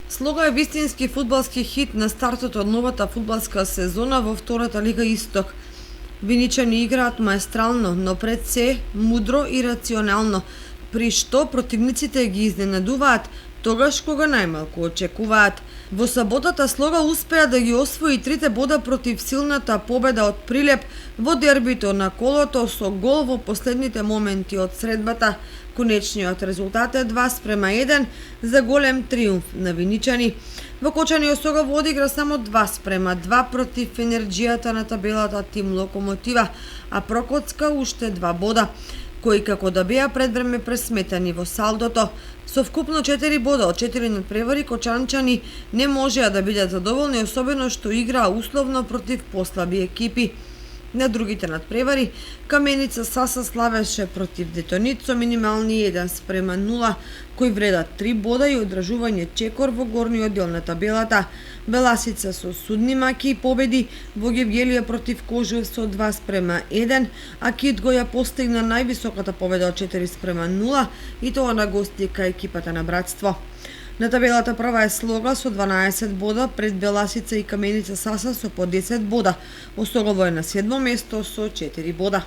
Слога е вистински фудбалски хит на стартот од новата фудбалска сезона во втората лига Исток. Виничани играат маестрално, но пред се мудро и рационално, при што противниците ги изненадуваат тогаш кога најмалку очекуваат. Во саботата Слога успеа да ги освои трите бода против силната победа од Прилеп во дербито на колото со гол во последните моменти од средбата. Конечниот резултат е 2:1 за голем триумф на виничани. Во Кочани Осога во одигра само 2:2 против енерџијата на табелата Тим Локомотива, а прокоцка уште 2 бода, кои како да беа предвреме пресметани во салдото. Со вкупно 4 бода од 4 надпревари, кочанчани не можеа да бидат задоволни, особено што играа условно против послаби екипи. На другите надпревари, Каменица Саса славеше против Детонит со минимални 1:0, кои вредат 3 бода и одржување чекор во горниот дел на табелата. Беласица со судни маки победи во Гевгелија против Кожуев со 2:1, а Кит го ја постигна највисоката победа од 4:0 и тоа на гости кај екипата на Братство. На табелата прва е Слога со 12 бода, пред Беласица и Каменица Саса со по 10 бода. Осогово е на 7 место со 4 бода.